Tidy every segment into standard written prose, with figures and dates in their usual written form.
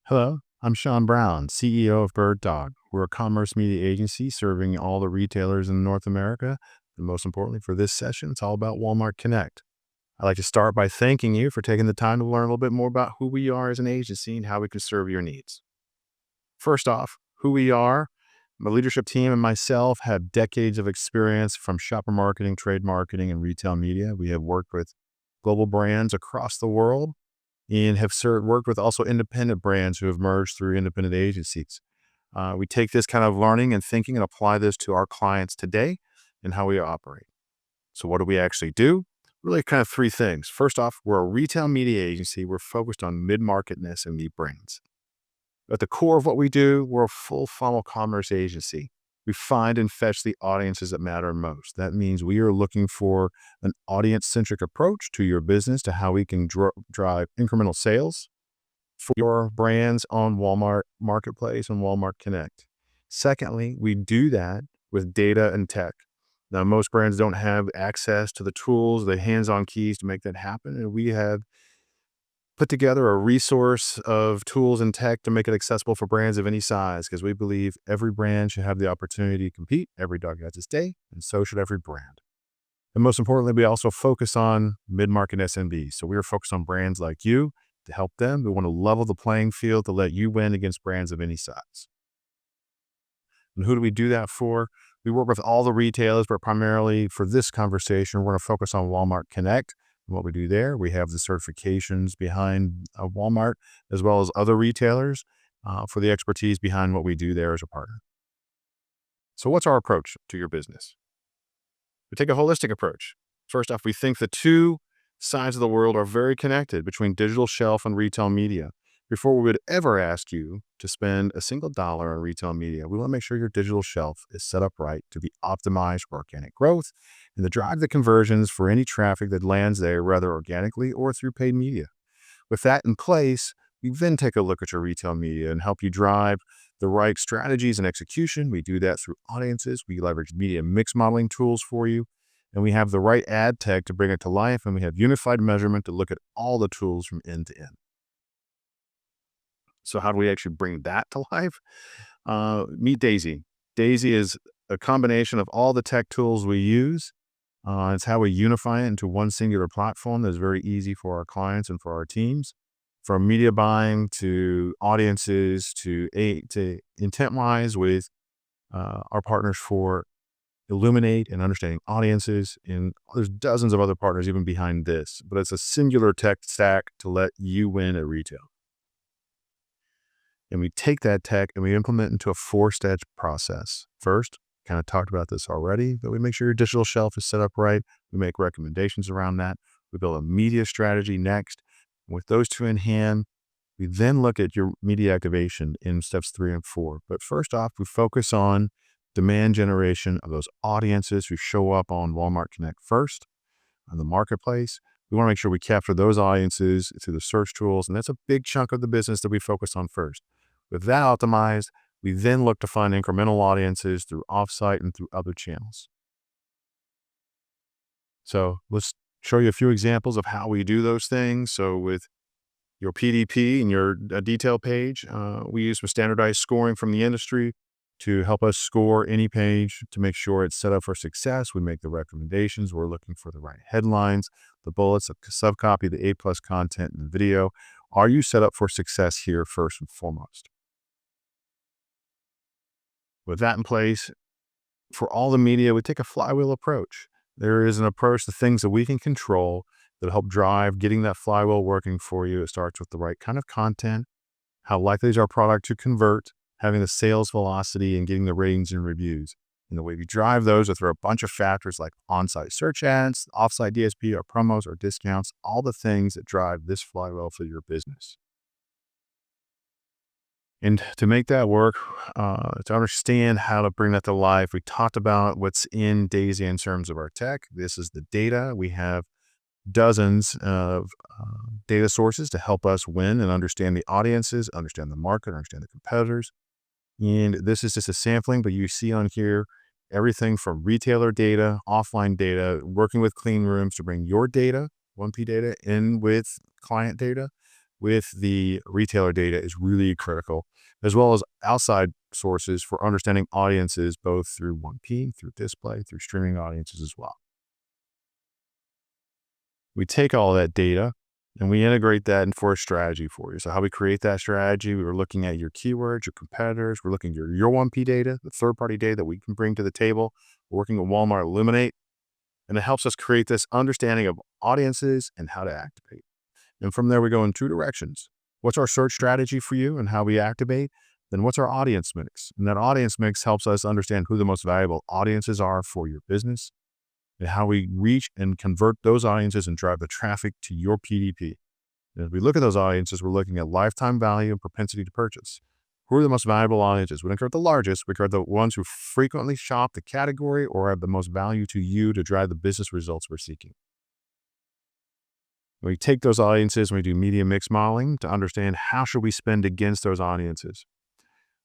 Hello, I'm Shaun Brown, CEO of BirdDog. We're a commerce media agency serving all the retailers in North America. And most importantly, for this session, it's all about Walmart Connect. I'd like to start by thanking you for taking the time to learn a little bit more about who we are as an agency and how we can serve your needs. First off, who we are. My leadership team and myself have decades of experience from shopper marketing, trade marketing, and retail media. We have worked with global brands across the world and have worked with also independent brands who have merged through independent agencies. We take this kind of learning and thinking and apply this to our clients today and how we operate. So what do we actually do? Really kind of three things. First off, we're a retail media agency. We're focused on mid-market and SMB brands. At the core of what we do, we're a full funnel commerce agency. We find and fetch the audiences that matter most. That means we are looking for an audience-centric approach to your business, to how we can drive incremental sales for your brands on Walmart Marketplace and Walmart Connect. Secondly, we do that with data and tech. Now, most brands don't have access to the tools, the hands-on keys to make that happen, and we have put together a resource of tools and tech to make it accessible for brands of any size, because we believe every brand should have the opportunity to compete. Every dog has its day, and so should every brand. And most importantly, we also focus on mid-market SMBs. So we are focused on brands like you to help them. We want to level the playing field to let you win against brands of any size. And who do we do that for? We work with all the retailers, but primarily for this conversation, we're going to focus on Walmart Connect. What we do there, we have the certifications behind Walmart, as well as other retailers for the expertise behind what we do there as a partner. So what's our approach to your business? We take a holistic approach. First off, we think the two sides of the world are very connected between digital shelf and retail media. Before we would ever ask you to spend a single dollar on retail media, we want to make sure your digital shelf is set up right to be optimized for organic growth and to drive the conversions for any traffic that lands there, whether organically or through paid media. With that in place, we then take a look at your retail media and help you drive the right strategies and execution. We do that through audiences. We leverage media mix modeling tools for you, and we have the right ad tech to bring it to life, and we have unified measurement to look at all the tools from end to end. So how do we actually bring that to life? Meet Daisy. Daisy is a combination of all the tech tools we use. It's how we unify it into one singular platform that's very easy for our clients and for our teams. From media buying to audiences to intent-wise with our partners for Illuminate and understanding audiences. And there's dozens of other partners even behind this, but it's a singular tech stack to let you win at retail. And we take that tech and we implement into a 4-stage process. First, kind of talked about this already, but we make sure your digital shelf is set up right. We make recommendations around that. We build a media strategy next. With those two in hand, we then look at your media activation in steps 3 and 4. But first off, we focus on demand generation of those audiences who show up on Walmart Connect first on the marketplace. We want to make sure we capture those audiences through the search tools, and that's a big chunk of the business that we focus on first. With that optimized, we then look to find incremental audiences through Offsite and through other channels. So let's show you a few examples of how we do those things. So with your PDP and your detail page, we use some standardized scoring from the industry to help us score any page to make sure it's set up for success. We make the recommendations. We're looking for the right headlines, the bullets, the subcopy, the A+ content, and the video. Are you set up for success here first and foremost? With that in place, for all the media, we take a flywheel approach. There is an approach to things that we can control that help drive getting that flywheel working for you. It starts with the right kind of content, how likely is our product to convert, having the sales velocity, and getting the ratings and reviews. And the way we drive those are through a bunch of factors like on-site search ads, off-site DSP, or promos or discounts, all the things that drive this flywheel for your business. And to make that work, to understand how to bring that to life, we talked about what's in Daisy in terms of our tech. This is the data. We have dozens of data sources to help us win and understand the audiences, understand the market, understand the competitors. And this is just a sampling, but you see on here everything from retailer data, offline data, working with clean rooms to bring your data, 1P data, in with client data. with the retailer data is really critical, as well as outside sources for understanding audiences, both through 1P, through display, through streaming audiences as well. We take all that data and we integrate that into a strategy for you. So how we create that strategy, we were looking at your keywords, your competitors, we're looking at your 1P data, the third-party data that we can bring to the table. We're working with Walmart Illuminate, and it helps us create this understanding of audiences and how to activate. And from there, we go in two directions. What's our search strategy for you and how we activate? Then what's our audience mix? And that audience mix helps us understand who the most valuable audiences are for your business and how we reach and convert those audiences and drive the traffic to your PDP. And as we look at those audiences, we're looking at lifetime value and propensity to purchase. Who are the most valuable audiences? We don't care about the largest, we care about the ones who frequently shop the category or have the most value to you to drive the business results we're seeking. We take those audiences and we do media mix modeling to understand how should we spend against those audiences.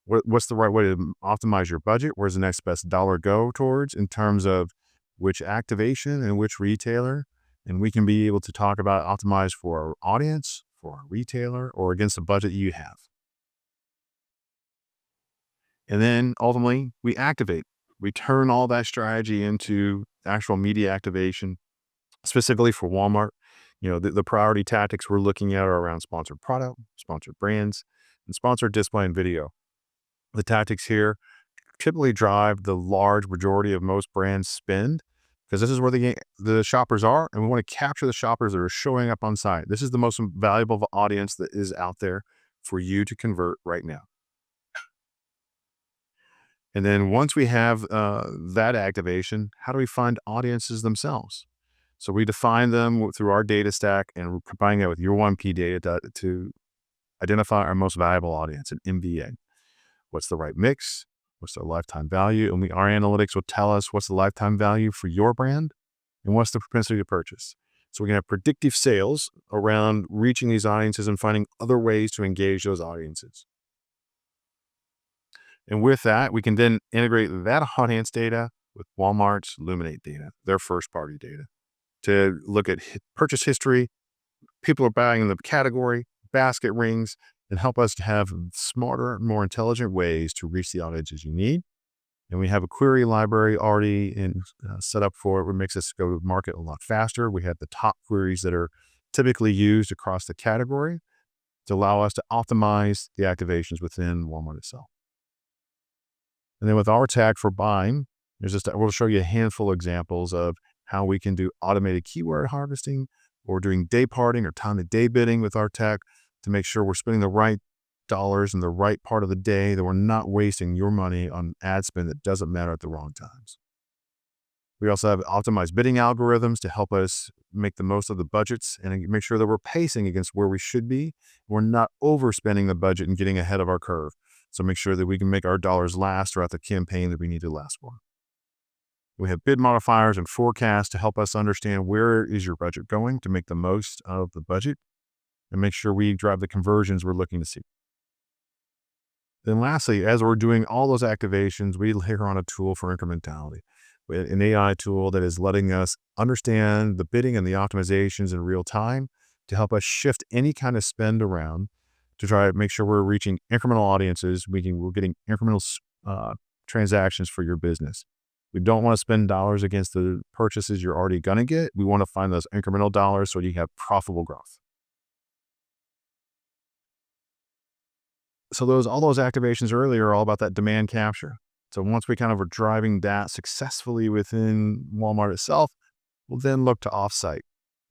What's the right way to optimize your budget? Where's the next best dollar go towards in terms of which activation and which retailer? And we can be able to talk about optimize for our audience, for our retailer, or against the budget you have. And then ultimately we activate. We turn all that strategy into actual media activation, specifically for Walmart. The priority tactics we're looking at are around sponsored product, sponsored brands, and sponsored display and video. The tactics here typically drive the large majority of most brands spend because this is where the shoppers are, and we want to capture the shoppers that are showing up on site. This is the most valuable audience that is out there for you to convert right now. And then once we have that activation, how do we find audiences themselves? So we define them through our data stack and we're combining that with your 1P data to identify our most valuable audience, an MVA. What's the right mix? What's their lifetime value? And our analytics will tell us what's the lifetime value for your brand and what's the propensity to purchase. So we can have predictive sales around reaching these audiences and finding other ways to engage those audiences. And with that, we can then integrate that audience data with Walmart's Illuminate data, their first party data, to look at purchase history, people are buying in the category, basket rings, and help us to have smarter, more intelligent ways to reach the audiences you need. And we have a query library already set up for it, which makes us go to market a lot faster. We have the top queries that are typically used across the category to allow us to optimize the activations within Walmart itself. And then with our tag for buying, we'll show you a handful of examples of how we can do automated keyword harvesting or doing day parting or time of day bidding with our tech to make sure we're spending the right dollars in the right part of the day, that we're not wasting your money on ad spend that doesn't matter at the wrong times. We also have optimized bidding algorithms to help us make the most of the budgets and make sure that we're pacing against where we should be. We're not overspending the budget and getting ahead of our curve. So make sure that we can make our dollars last throughout the campaign that we need to last for. We have bid modifiers and forecasts to help us understand where is your budget going to make the most of the budget and make sure we drive the conversions we're looking to see. Then lastly, as we're doing all those activations, we layer on a tool for incrementality, an AI tool that is letting us understand the bidding and the optimizations in real time to help us shift any kind of spend around to try to make sure we're reaching incremental audiences. We're getting incremental transactions for your business. We don't want to spend dollars against the purchases you're already going to get. We want to find those incremental dollars so you have profitable growth. So all those activations earlier are all about that demand capture. So once we kind of are driving that successfully within Walmart itself, we'll then look to Offsite.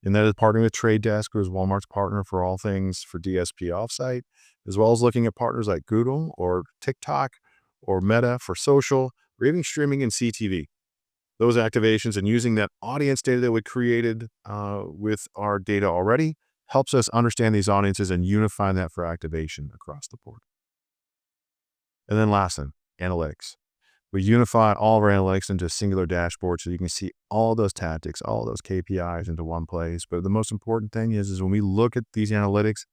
And that is partnering with Trade Desk, who is Walmart's partner for all things for DSP Offsite, as well as looking at partners like Google or TikTok or Meta for social, or even streaming in CTV. Those activations and using that audience data that we created with our data already helps us understand these audiences and unify that for activation across the board. And then last thing, analytics. We unify all of our analytics into a singular dashboard so you can see all those tactics, all those KPIs into one place. But the most important thing is when we look at these analytics,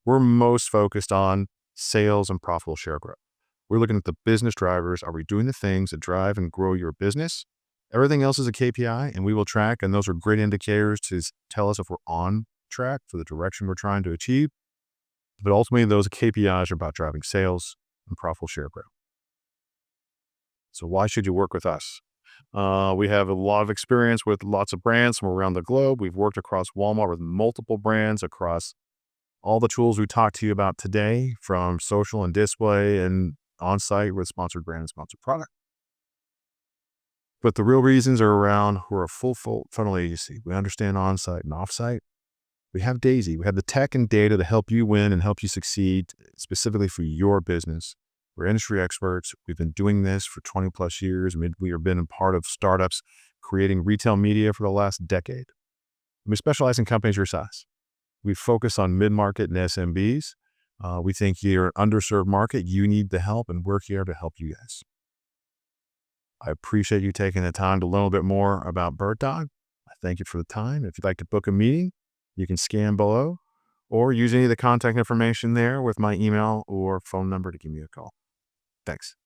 we're most focused on sales and profitable share growth. We're looking at the business drivers. Are we doing the things that drive and grow your business? Everything else is a KPI and we will track. And those are great indicators to tell us if we're on track for the direction we're trying to achieve. But ultimately, those KPIs are about driving sales and profitable share growth. So why should you work with us? We have a lot of experience with lots of brands from around the globe. We've worked across Walmart with multiple brands across all the tools we talked to you about today, from social and display and on-site with sponsored brand and sponsored product. But the real reasons are around we're a full funnel agency. We understand on-site and off-site. We have Daisy. We have the tech and data to help you win and help you succeed specifically for your business. We're industry experts. We've been doing this for 20 plus years. We have been a part of startups creating retail media for the last decade. We specialize in companies your size. We focus on mid-market and SMBs. We think you're an underserved market. You need the help, and we're here to help you guys. I appreciate you taking the time to learn a little bit more about BirdDog. I thank you for the time. If you'd like to book a meeting, you can scan below or use any of the contact information there with my email or phone number to give me a call. Thanks.